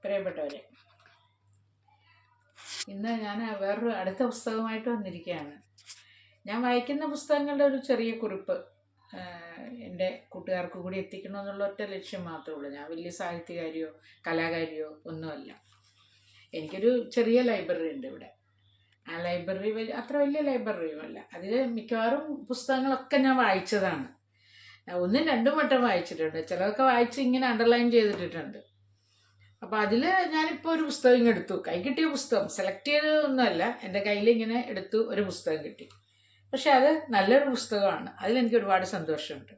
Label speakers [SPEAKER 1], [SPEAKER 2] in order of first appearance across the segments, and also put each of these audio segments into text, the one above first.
[SPEAKER 1] പ്രിയപ്പെട്ടവരെ, ഇന്ന് ഞാൻ വേറൊരു അടുത്ത പുസ്തകമായിട്ട് വന്നിരിക്കുകയാണ്. ഞാൻ വായിക്കുന്ന പുസ്തകങ്ങളുടെ ഒരു ചെറിയ കുറിപ്പ് എൻ്റെ കൂട്ടുകാർക്ക് കൂടി എത്തിക്കണമെന്നുള്ള ഒറ്റ ലക്ഷ്യം മാത്രമേ ഉള്ളൂ. ഞാൻ വലിയ സാഹിത്യകാരിയോ കലാകാരിയോ ഒന്നുമല്ല. എനിക്കൊരു ചെറിയ ലൈബ്രറി ഉണ്ട് ഇവിടെ. ആ ലൈബ്രറി അത്ര വലിയ ലൈബ്രറിയുമല്ല. അതിൽ മിക്കവാറും പുസ്തകങ്ങളൊക്കെ ഞാൻ വായിച്ചതാണ്. ഒന്നും രണ്ടും വട്ടം വായിച്ചിട്ടുണ്ട്. ചിലതൊക്കെ വായിച്ച് ഇങ്ങനെ അണ്ടർലൈൻ ചെയ്തിട്ടുണ്ട്. അപ്പോൾ അതിൽ ഞാനിപ്പോൾ ഒരു പുസ്തകം എടുത്തു. കൈ കിട്ടിയ പുസ്തകം സെലക്ട് ചെയ്തതൊന്നുമല്ല, എൻ്റെ കയ്യിൽ ഇങ്ങനെ എടുത്തു ഒരു പുസ്തകം കിട്ടി. പക്ഷെ അത് നല്ലൊരു പുസ്തകമാണ്. അതിലെനിക്ക് ഒരുപാട് സന്തോഷമുണ്ട്.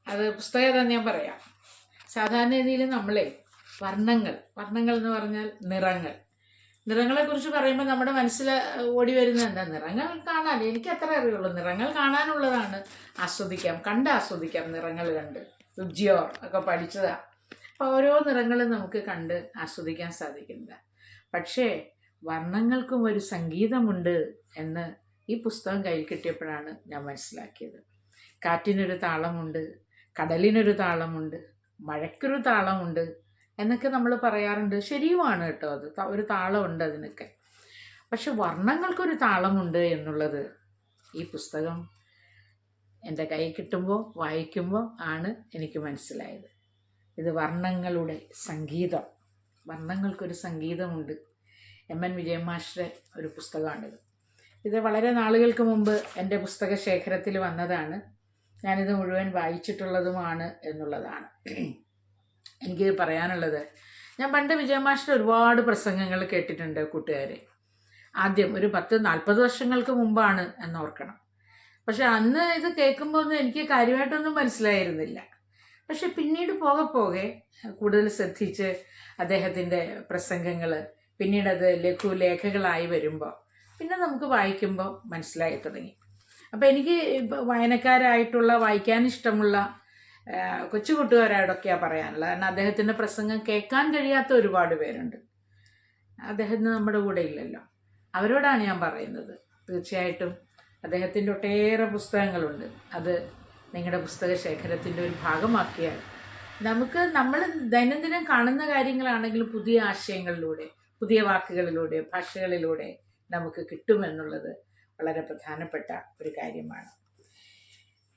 [SPEAKER 1] അത് പുസ്തകം ഏതാണെന്ന് ഞാൻ പറയാം. സാധാരണ രീതിയിൽ നമ്മളെ വർണ്ണങ്ങൾ എന്ന് പറഞ്ഞാൽ നിറങ്ങളെക്കുറിച്ച് പറയുമ്പോൾ നമ്മുടെ മനസ്സിൽ ഓടി വരുന്നത് എന്താ? നിറങ്ങൾ കാണാൻ എനിക്ക് അത്ര അറിയുള്ളൂ. നിറങ്ങൾ കാണാനുള്ളതാണ്, കണ്ട് ആസ്വദിക്കാം. നിറങ്ങൾ കണ്ട് രുചിയോർ ഒക്കെ പഠിച്ചതാണ്. അപ്പോൾ ഓരോ നിറങ്ങളും നമുക്ക് കണ്ട് ആസ്വദിക്കാൻ സാധിക്കുന്നത്. പക്ഷേ വർണ്ണങ്ങൾക്കും ഒരു സംഗീതമുണ്ട് എന്ന് ഈ പുസ്തകം കയ്യിൽ കിട്ടിയപ്പോഴാണ് ഞാൻ മനസ്സിലാക്കിയത്. കാറ്റിനൊരു താളമുണ്ട്, കടലിനൊരു താളമുണ്ട്, മഴയ്ക്കൊരു താളമുണ്ട് എന്നൊക്കെ നമ്മൾ പറയാറുണ്ട്. ശരിയുമാണ് കേട്ടോ, അത് ഒരു താളമുണ്ട് അതിനൊക്കെ. പക്ഷെ വർണ്ണങ്ങൾക്കൊരു താളമുണ്ട് എന്നുള്ളത് ഈ പുസ്തകം എൻ്റെ കയ്യിൽ കിട്ടുമ്പോൾ വായിക്കുമ്പോൾ ആണ് എനിക്ക് മനസ്സിലായത്. ഇത് വർണ്ണങ്ങളുടെ സംഗീതം, വർണ്ണങ്ങൾക്കൊരു സംഗീതമുണ്ട്. എം.എൻ. വിജയൻ മാസ്റ്ററുടെ ഒരു പുസ്തകമാണിത്. ഇത് വളരെ നാളുകൾക്ക് മുമ്പ് എൻ്റെ പുസ്തക ശേഖരത്തിൽ വന്നതാണ്. ഞാനിത് മുഴുവൻ വായിച്ചിട്ടുള്ളതുമാണ് എന്നുള്ളതാണ് എനിക്ക് പറയാനുള്ളത്. ഞാൻ പണ്ട് വിജയൻ മാസ്റ്ററുടെ ഒരുപാട് പ്രസംഗങ്ങൾ കേട്ടിട്ടുണ്ട് കൂട്ടുകാരെ. ആദ്യം ഒരു 10-40 വർഷങ്ങൾക്ക് മുമ്പാണ് എന്നോർക്കണം. പക്ഷെ അന്ന് ഇത് കേൾക്കുമ്പോൾ ഒന്നും എനിക്ക് കാര്യമായിട്ടൊന്നും മനസ്സിലായിരുന്നില്ല. പക്ഷെ പിന്നീട് പോകെ കൂടുതൽ ശ്രദ്ധിച്ച് അദ്ദേഹത്തിൻ്റെ പ്രസംഗങ്ങൾ പിന്നീടത് ലഘുലേഖകളായി വരുമ്പോൾ പിന്നെ നമുക്ക് വായിക്കുമ്പോൾ മനസ്സിലായി തുടങ്ങി. അപ്പോൾ എനിക്ക് വായനക്കാരായിട്ടുള്ള വായിക്കാൻ ഇഷ്ടമുള്ള കൊച്ചു കൂട്ടുകാരോടൊക്കെയാണ് പറയാനുള്ളത്. കാരണം അദ്ദേഹത്തിൻ്റെ പ്രസംഗം കേൾക്കാൻ കഴിയാത്ത ഒരുപാട് പേരുണ്ട്. അദ്ദേഹത്തിന് നമ്മുടെ കൂടെ ഇല്ലല്ലോ. അവരോടാണ് ഞാൻ പറയുന്നത്. തീർച്ചയായിട്ടും അദ്ദേഹത്തിൻ്റെ ഒട്ടേറെ പുസ്തകങ്ങളുണ്ട്. അത് നിങ്ങളുടെ പുസ്തക ശേഖരത്തിൻ്റെ ഒരു ഭാഗമാക്കിയാൽ നമ്മൾ ദൈനംദിനം കാണുന്ന കാര്യങ്ങളാണെങ്കിലും പുതിയ ആശയങ്ങളിലൂടെ, പുതിയ വാക്കുകളിലൂടെ, ഭാഷകളിലൂടെ നമുക്ക് കിട്ടുമെന്നുള്ളത് വളരെ പ്രധാനപ്പെട്ട ഒരു കാര്യമാണ്.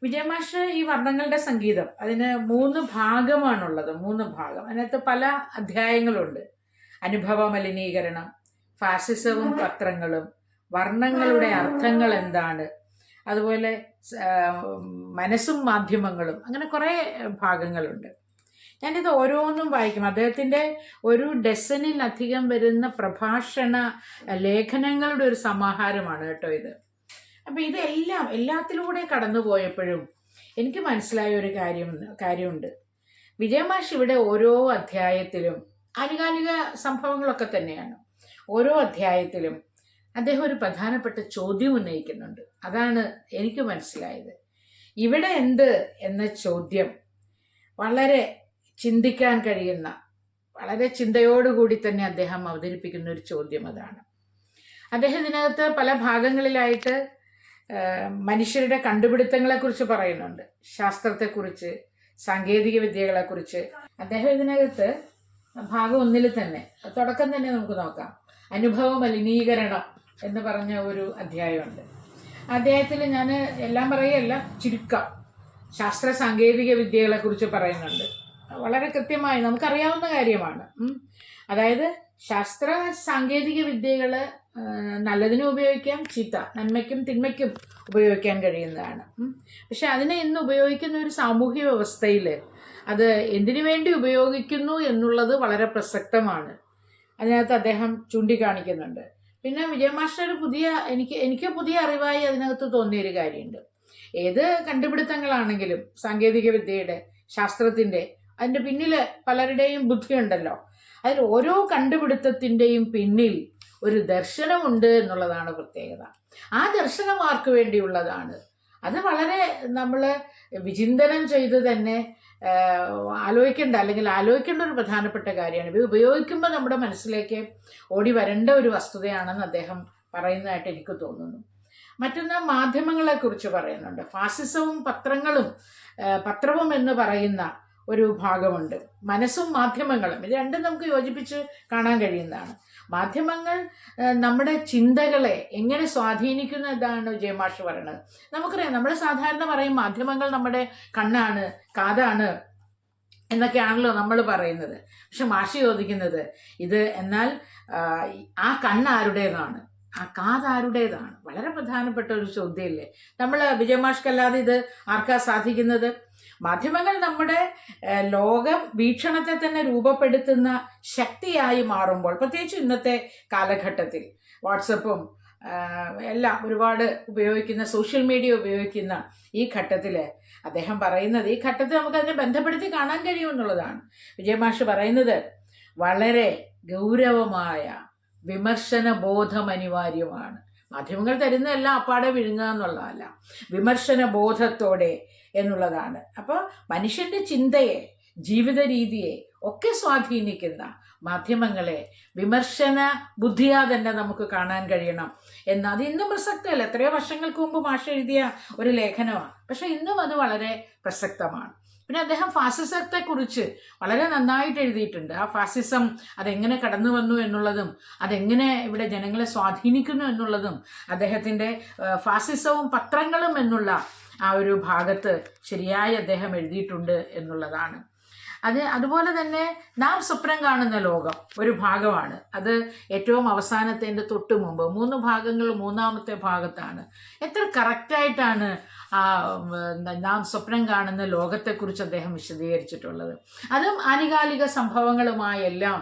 [SPEAKER 1] വിജയമാഷ് ഈ വർണ്ണങ്ങളുടെ സംഗീതം അതിന് 3 ഭാഗമാണുള്ളത്. 3 ഭാഗം. അതിനകത്ത് പല അധ്യായങ്ങളുണ്ട്. അനുഭവ മലിനീകരണം, ഫാസിസവും പത്രങ്ങളും, വർണ്ണങ്ങളുടെ അർത്ഥങ്ങൾ എന്താണ്, അതുപോലെ മനസ്സും മാധ്യമങ്ങളും, അങ്ങനെ കുറേ ഭാഗങ്ങളുണ്ട്. ഞാനിത് ഓരോന്നും വായിക്കും. അദ്ദേഹത്തിൻ്റെ ഒരു ഡസനിലധികം വരുന്ന പ്രഭാഷണ ലേഖനങ്ങളുടെ ഒരു സമാഹാരമാണ് കേട്ടോ ഇത്. അപ്പം എല്ലാത്തിലൂടെ കടന്നു പോയപ്പോഴും എനിക്ക് മനസ്സിലായ ഒരു കാര്യമുണ്ട്. വിജയമാഷ് ഇവിടെ ഓരോ അധ്യായത്തിലും ആനുകാലിക സംഭവങ്ങളൊക്കെ തന്നെയാണ്. ഓരോ അധ്യായത്തിലും അദ്ദേഹം ഒരു പ്രധാനപ്പെട്ട ചോദ്യം ഉന്നയിക്കുന്നുണ്ട്. അതാണ് എനിക്ക് മനസ്സിലായത്. ഇവിടെ എന്ത് എന്ന ചോദ്യം വളരെ ചിന്തിക്കാൻ കഴിയുന്ന, വളരെ ചിന്തയോടുകൂടി തന്നെ അദ്ദേഹം അവതരിപ്പിക്കുന്ന ഒരു ചോദ്യം അതാണ്. അദ്ദേഹം ഇതിനകത്ത് പല ഭാഗങ്ങളിലായിട്ട് മനുഷ്യരുടെ കണ്ടുപിടുത്തങ്ങളെക്കുറിച്ച് പറയുന്നുണ്ട്, ശാസ്ത്രത്തെക്കുറിച്ച്, സാങ്കേതിക വിദ്യകളെക്കുറിച്ച്. അദ്ദേഹം ഇതിനകത്ത് ഭാഗം 1 തന്നെ തുടക്കം തന്നെ നമുക്ക് നോക്കാം. അനുഭവ മലിനീകരണം എന്ന് പറഞ്ഞ ഒരു അധ്യായമുണ്ട്. അധ്യായത്തിൽ ഞാൻ എല്ലാം പറയുകയല്ല, ചുരുക്കം ശാസ്ത്ര സാങ്കേതിക വിദ്യകളെക്കുറിച്ച് പറയുന്നുണ്ട്. വളരെ കൃത്യമായി നമുക്കറിയാവുന്ന കാര്യമാണ്. അതായത് ശാസ്ത്ര സാങ്കേതിക വിദ്യകൾ നല്ലതിനും ഉപയോഗിക്കാം, നന്മയ്ക്കും തിന്മയ്ക്കും ഉപയോഗിക്കാൻ കഴിയുന്നതാണ്. പക്ഷെ അതിനെ ഇന്ന് ഉപയോഗിക്കുന്ന ഒരു സാമൂഹ്യ വ്യവസ്ഥയിൽ അത് എന്തിനു വേണ്ടി ഉപയോഗിക്കുന്നു എന്നുള്ളത് വളരെ പ്രസക്തമാണ്. അതിനകത്ത് അദ്ദേഹം ചൂണ്ടിക്കാണിക്കുന്നുണ്ട്. പിന്നെ വിജയമാസ്റ്റർ എനിക്ക് പുതിയ അറിവായി അതിനകത്ത് തോന്നിയൊരു കാര്യമുണ്ട്. ഏത് കണ്ടുപിടുത്തങ്ങളാണെങ്കിലും സാങ്കേതിക വിദ്യയുടെ, ശാസ്ത്രത്തിൻ്റെ, അതിൻ്റെ പിന്നിൽ പലരുടെയും ബുദ്ധിയുണ്ടല്ലോ. അതിൽ ഓരോ കണ്ടുപിടുത്തത്തിൻ്റെയും പിന്നിൽ ഒരു ദർശനമുണ്ട് എന്നുള്ളതാണ് പ്രത്യേകത. ആ ദർശനം ആർക്ക് വേണ്ടിയുള്ളതാണ്? അത് വളരെ നമ്മൾ വിചിന്തനം ചെയ്ത് തന്നെ ആലോചിക്കേണ്ട ഒരു പ്രധാനപ്പെട്ട കാര്യമാണ്. ഇത് ഉപയോഗിക്കുമ്പോൾ നമ്മുടെ മനസ്സിലേക്ക് ഓടി വരേണ്ട ഒരു വസ്തുതയാണെന്ന് അദ്ദേഹം പറയുന്നതായിട്ട് എനിക്ക് തോന്നുന്നു. മറ്റൊന്ന് മാധ്യമങ്ങളെക്കുറിച്ച് പറയുന്നുണ്ട്. ഫാസിസവും പത്രവും എന്ന് പറയുന്ന ഒരു ഭാഗമുണ്ട്. മനസ്സും മാധ്യമങ്ങളും, ഇത് രണ്ടും നമുക്ക് യോജിപ്പിച്ച് കാണാൻ കഴിയുന്നതാണ്. മാധ്യമങ്ങൾ നമ്മുടെ ചിന്തകളെ എങ്ങനെ സ്വാധീനിക്കുന്നു എന്നാണ് ജയമാഷ് പറയുന്നത്. നമുക്കറിയാം, നമ്മൾ സാധാരണ പറയും മാധ്യമങ്ങൾ നമ്മുടെ കണ്ണാണ്, കാതാണ് എന്നൊക്കെയാണല്ലോ നമ്മൾ പറയുന്നത്. പക്ഷെ മാഷി ചോദിക്കുന്നത് ഇത് എന്നാൽ ആ കണ്ണ് ആരുടേതാണ്, ആ കാതാരുടേതാണ്? വളരെ പ്രധാനപ്പെട്ട ഒരു ചോദ്യമല്ലേ. നമ്മൾ വിജയമാഷ്കല്ലാതെ ഇത് ആർക്കാ സാധിക്കുന്നത്? മാധ്യമങ്ങൾ നമ്മുടെ ലോക വീക്ഷണത്തെ തന്നെ രൂപപ്പെടുത്തുന്ന ശക്തിയായി മാറുമ്പോൾ, പ്രത്യേകിച്ച് ഇന്നത്തെ കാലഘട്ടത്തിൽ വാട്സപ്പും എല്ലാം ഒരുപാട് ഉപയോഗിക്കുന്ന, സോഷ്യൽ മീഡിയ ഉപയോഗിക്കുന്ന ഈ ഘട്ടത്തിൽ അദ്ദേഹം പറയുന്നത്, ഈ ഘട്ടത്തിൽ നമുക്കതിനെ ബന്ധപ്പെടുത്തി കാണാൻ കഴിയുമെന്നുള്ളതാണ്. വിജയമാഷ് പറയുന്നത് വളരെ ഗൗരവമായ വിമർശന ബോധം അനിവാര്യമാണ്. മാധ്യമങ്ങൾ തരുന്നതെല്ലാം അപ്പാടെ വിഴുങ്ങുക എന്നുള്ളതല്ല, വിമർശന ബോധത്തോടെ എന്നുള്ളതാണ്. അപ്പോൾ മനുഷ്യൻ്റെ ചിന്തയെ, ജീവിത രീതിയെ ഒക്കെ സ്വാധീനിക്കുന്ന മാധ്യമങ്ങളെ വിമർശന ബുദ്ധിയാ തന്നെ നമുക്ക് കാണാൻ കഴിയണം എന്ന്. അത് ഇന്നും പ്രസക്തമല്ല. എത്രയോ വർഷങ്ങൾക്ക് മുമ്പ് മാഷ് എഴുതിയ ഒരു ലേഖനമാണ്, പക്ഷെ ഇന്നും അത് വളരെ പ്രസക്തമാണ്. പിന്നെ അദ്ദേഹം ഫാസിസത്തെക്കുറിച്ച് വളരെ നന്നായിട്ട് എഴുതിയിട്ടുണ്ട്. ആ ഫാസിസം അതെങ്ങനെ കടന്നു വന്നു എന്നുള്ളതും അതെങ്ങനെ ഇവിടെ ജനങ്ങളെ സ്വാധീനിക്കുന്നു എന്നുള്ളതും അദ്ദേഹത്തിൻ്റെ ഫാസിസവും പത്രങ്ങളും എന്നുള്ള ആ ഒരു ഭാഗത്ത് ശരിയായി അദ്ദേഹം എഴുതിയിട്ടുണ്ട് എന്നുള്ളതാണ്. അതുപോലെ തന്നെ നാം സ്വപ്നം കാണുന്ന ലോകം ഒരു ഭാഗമാണ്. അത് ഏറ്റവും അവസാനത്തെ തൊട്ട് മുമ്പ് 3 ഭാഗങ്ങൾ 3-ാമത്തെ ഭാഗത്താണ്. എത്ര കറക്റ്റായിട്ടാണ് നാം സ്വപ്നം കാണുന്ന ലോകത്തെക്കുറിച്ച് അദ്ദേഹം വിശദീകരിച്ചിട്ടുള്ളത്. അതും ആനുകാലിക സംഭവങ്ങളുമായെല്ലാം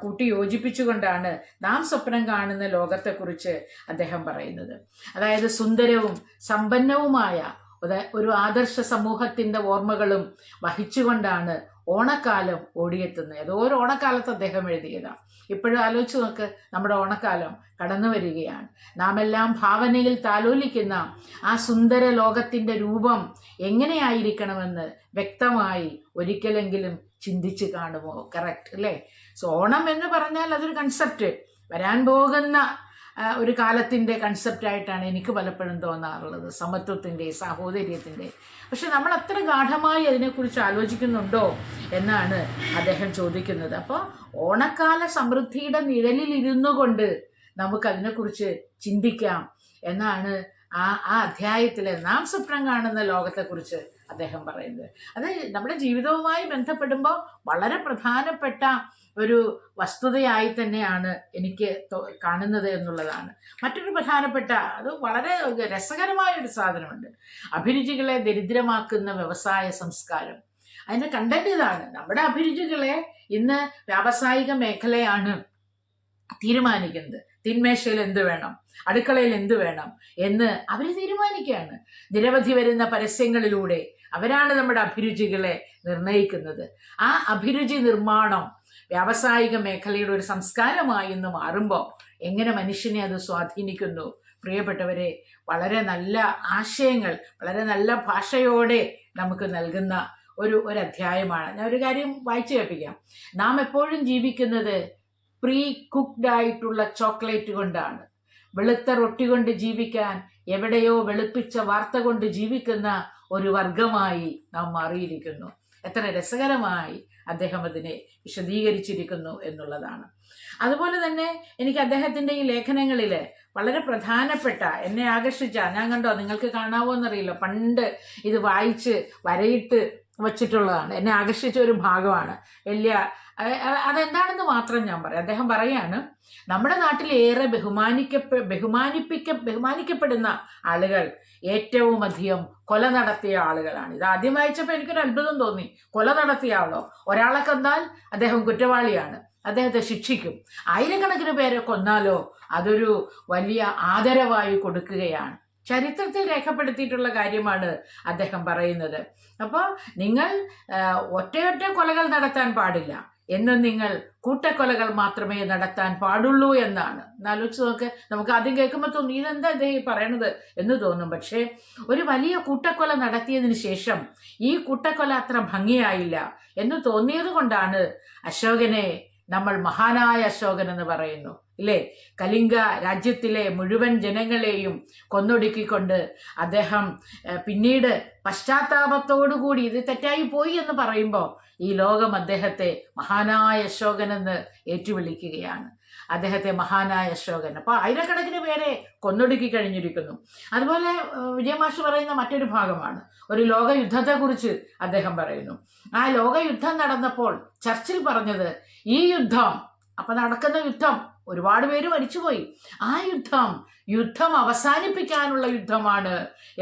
[SPEAKER 1] കൂട്ടി യോജിപ്പിച്ചുകൊണ്ടാണ് നാം സ്വപ്നം കാണുന്ന ലോകത്തെക്കുറിച്ച് അദ്ദേഹം പറയുന്നത്. അതായത് സുന്ദരവും സമ്പന്നവുമായ ഒരു ആദർശ സമൂഹത്തിൻ്റെ ഓർമ്മകളും വഹിച്ചുകൊണ്ടാണ് ഓണക്കാലം ഓടിയെത്തുന്നത്. ഏതോ ഒരു ഓണക്കാലത്ത് അദ്ദേഹം എഴുതിയതാണ്. ഇപ്പോഴും ആലോചിച്ച് നോക്ക്, നമ്മുടെ ഓണക്കാലം കടന്നു വരികയാണ്. നാം എല്ലാം ഭാവനയിൽ താലോലിക്കുന്ന ആ സുന്ദര ലോകത്തിൻ്റെ രൂപം എങ്ങനെയായിരിക്കണമെന്ന് വ്യക്തമായി ഒരിക്കലെങ്കിലും ചിന്തിച്ച് കാണുമോ? കറക്റ്റ് അല്ലേ? സോ ഓണം എന്ന് പറഞ്ഞാൽ അതൊരു കൺസെപ്റ്റ്, വരാൻ പോകുന്ന ഒരു കാലത്തിൻ്റെ കൺസെപ്റ്റായിട്ടാണ് എനിക്ക് പലപ്പോഴും തോന്നാറുള്ളത്, സമത്വത്തിൻ്റെ, സാഹോദര്യത്തിൻ്റെ. പക്ഷെ നമ്മൾ അത്ര ഗാഠമായി അതിനെക്കുറിച്ച് ആലോചിക്കുന്നുണ്ടോ എന്നാണ് അദ്ദേഹം ചോദിക്കുന്നത്. അപ്പോൾ ഓണക്കാല സമൃദ്ധിയുടെ നിഴലിലിരുന്നു കൊണ്ട് നമുക്കതിനെക്കുറിച്ച് ചിന്തിക്കാം എന്നാണ് ആ അധ്യായത്തിൽ നാം സ്വപ്നം കാണുന്ന ലോകത്തെക്കുറിച്ച് അദ്ദേഹം പറയുന്നത്. അത് നമ്മുടെ ജീവിതവുമായി ബന്ധപ്പെടുമ്പോൾ വളരെ പ്രധാനപ്പെട്ട ഒരു വസ്തുതയായി തന്നെയാണ് എനിക്ക് കാണുന്നത് എന്നുള്ളതാണ്. മറ്റൊരു പ്രധാനപ്പെട്ട, അത് വളരെ രസകരമായൊരു സാധനമുണ്ട്, അഭിരുചികളെ ദരിദ്രമാക്കുന്ന വ്യവസായ സംസ്കാരം. അതിൻ്റെ കണ്ടന്റ് ഇതാണ്. നമ്മുടെ അഭിരുചികളെ ഇന്ന് വ്യാവസായിക മേഖലയാണ് തീരുമാനിക്കുന്നത്. തിന്മേശയിൽ എന്ത് വേണം, അടുക്കളയിൽ എന്ത് വേണം എന്ന് അവർ തീരുമാനിക്കുകയാണ്. നിരവധി വരുന്ന പരസ്യങ്ങളിലൂടെ അവരാണ് നമ്മുടെ അഭിരുചികളെ നിർണ്ണയിക്കുന്നത്. ആ അഭിരുചി നിർമ്മാണം വ്യാവസായിക മേഖലയുടെ ഒരു സംസ്കാരമായി ഇന്ന് മാറുമ്പോൾ എങ്ങനെ മനുഷ്യനെ അത് സ്വാധീനിക്കുന്നു? പ്രിയപ്പെട്ടവരെ, വളരെ നല്ല ആശയങ്ങൾ വളരെ നല്ല ഭാഷയോടെ നമുക്ക് നൽകുന്ന ഒരു അധ്യായമാണ്. ഞാൻ ഒരു കാര്യം വായിച്ചു കേൾപ്പിക്കാം. നാം എപ്പോഴും ജീവിക്കുന്നത് പ്രീ കുക്ക്ഡ് ആയിട്ടുള്ള ചോക്ലേറ്റ് കൊണ്ടാണ്. വെളുത്ത റൊട്ടി കൊണ്ട് ജീവിക്കാൻ എവിടെയോ വെളുപ്പിച്ച വാർത്ത കൊണ്ട് ജീവിക്കുന്ന ഒരു വർഗമായി നാം മാറിയിരിക്കുന്നു. എത്ര രസകരമായി അദ്ദേഹം അതിനെ വിശദീകരിച്ചിരിക്കുന്നു എന്നുള്ളതാണ്. അതുപോലെ തന്നെ എനിക്ക് അദ്ദേഹത്തിൻ്റെ ഈ ലേഖനങ്ങളിൽ വളരെ പ്രധാനപ്പെട്ട, എന്നെ ആകർഷിച്ച, ഞാൻ കണ്ടോ, നിങ്ങൾക്ക് കാണാവോ എന്നറിയില്ല, പണ്ട് ഇത് വായിച്ച് വരയിട്ട് വച്ചിട്ടുള്ളതാണ്, എന്നെ ആകർഷിച്ച ഒരു ഭാഗമാണ്. അതെന്താണെന്ന് മാത്രം ഞാൻ പറയാം. അദ്ദേഹം പറയാണ്, നമ്മുടെ നാട്ടിൽ ഏറെ ബഹുമാനിക്കപ്പെടുന്ന ആളുകൾ ഏറ്റവും അധികം കൊല നടത്തിയ ആളുകളാണ്. ഇത് ആദ്യം വായിച്ചപ്പോൾ എനിക്കൊരു അത്ഭുതം തോന്നി. കൊല നടത്തിയ ആളോ? ഒരാളെ കൊന്നാൽ അദ്ദേഹം കുറ്റവാളിയാണ്, അദ്ദേഹത്തെ ശിക്ഷിക്കും. ആയിരക്കണക്കിന് പേരെ കൊന്നാലോ അതൊരു വലിയ ആദരവായി കൊടുക്കുകയാണ്. ചരിത്രത്തിൽ രേഖപ്പെടുത്തിയിട്ടുള്ള കാര്യമാണ് അദ്ദേഹം പറയുന്നത്. അപ്പോൾ നിങ്ങൾ ഒറ്റയൊറ്റ കൊലകൾ നടത്താൻ പാടില്ല, എന്നും നിങ്ങൾ കൂട്ടക്കൊലകൾ മാത്രമേ നടത്താൻ പാടുള്ളൂ എന്നാണ്. ആലോചിച്ച് നോക്ക്. നമുക്ക് ആദ്യം കേൾക്കുമ്പോൾ തോന്നും ഇതെന്താ ഈ പറയണത് എന്ന് തോന്നും. പക്ഷേ ഒരു വലിയ കൂട്ടക്കൊല നടത്തിയതിന് ശേഷം ഈ കൂട്ടക്കൊല അത്ര ഭംഗിയായില്ല എന്ന് തോന്നിയത് കൊണ്ടാണ് അശോകനെ നമ്മൾ മഹാനായ അശോകൻ എന്ന് പറയുന്നു. ഇല്ലേ? കലിംഗ രാജ്യത്തിലെ മുഴുവൻ ജനങ്ങളെയും കൊന്നൊടുക്കിക്കൊണ്ട് അദ്ദേഹം പിന്നീട് പശ്ചാത്താപത്തോടുകൂടി ഇത് തെറ്റായി പോയി എന്ന് പറയുമ്പോൾ ഈ ലോകം അദ്ദേഹത്തെ മഹാനായ അശോകൻ എന്ന് ഏറ്റുവിളിക്കുകയാണ്. അദ്ദേഹത്തെ മഹാനായ അശോകൻ. അപ്പോൾ ആയിരക്കണക്കിന് പേരെ കൊന്നൊടുക്കി കഴിഞ്ഞിരിക്കുന്നു. അതുപോലെ വിജയമാഷ് പറയുന്ന മറ്റൊരു ഭാഗമാണ്, ഒരു ലോകയുദ്ധത്തെക്കുറിച്ച് അദ്ദേഹം പറയുന്നു. ആ ലോകയുദ്ധം നടന്നപ്പോൾ ചർച്ചിൽ പറഞ്ഞത്, ഈ യുദ്ധം, അപ്പൊ നടക്കുന്ന യുദ്ധം, ഒരുപാട് പേര് മരിച്ചുപോയി, ആ യുദ്ധം അവസാനിപ്പിക്കാനുള്ള യുദ്ധമാണ്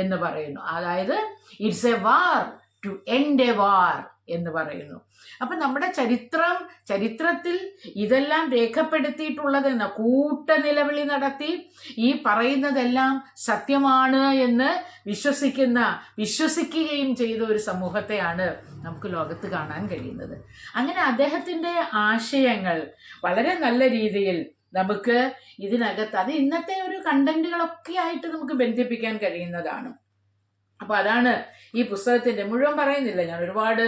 [SPEAKER 1] എന്ന് പറയുന്നു. അതായത് it's a war to end a war എന്ന് പറയുന്നു. അപ്പൊ നമ്മുടെ ചരിത്രത്തിൽ ഇതെല്ലാം രേഖപ്പെടുത്തിയിട്ടുള്ളതെന്ന് കൂട്ടനിലവിളി നടത്തി ഈ പറയുന്നതെല്ലാം സത്യമാണ് എന്ന് വിശ്വസിക്കുകയും ചെയ്ത ഒരു സമൂഹത്തെയാണ് നമുക്ക് ലോകത്ത് കാണാൻ കഴിയുന്നത്. അങ്ങനെ അദ്ദേഹത്തിൻ്റെ ആശയങ്ങൾ വളരെ നല്ല രീതിയിൽ നമുക്ക് ഇതിനകത്ത്, അത് ഇന്നത്തെ ഒരു കണ്ടന്റുകളൊക്കെ ആയിട്ട് നമുക്ക് ബന്ധിപ്പിക്കാൻ കഴിയുന്നതാണ്. അപ്പോൾ അതാണ് ഈ പുസ്തകത്തിൻ്റെ മുഴുവൻ പറയുന്നില്ല, ഞാൻ ഒരുപാട്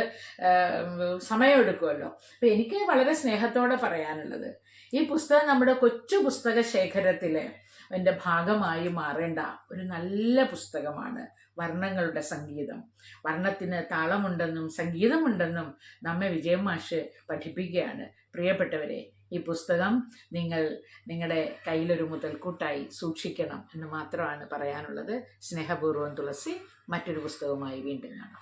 [SPEAKER 1] സമയമെടുക്കുമല്ലോ. അപ്പം എനിക്ക് വളരെ സ്നേഹത്തോടെ പറയാനുള്ളത്, ഈ പുസ്തകം നമ്മുടെ കൊച്ചു പുസ്തക ശേഖരത്തിലെ എൻ്റെ ഭാഗമായി മാറേണ്ട ഒരു നല്ല പുസ്തകമാണ്. വർണ്ണങ്ങളുടെ സംഗീതം. വർണ്ണത്തിന് താളമുണ്ടെന്നും സംഗീതമുണ്ടെന്നും നമ്മെ വിജയമാഷ് പഠിപ്പിക്കുകയാണ്. പ്രിയപ്പെട്ടവരെ, ഈ പുസ്തകം നിങ്ങളുടെ കയ്യിലൊരു മുതൽക്കൂട്ടായി സൂക്ഷിക്കണം എന്ന് മാത്രമാണ് പറയാനുള്ളത്. സ്നേഹപൂർവ്വം തുളസി. മറ്റൊരു പുസ്തകവുമായി വീണ്ടും കാണാം.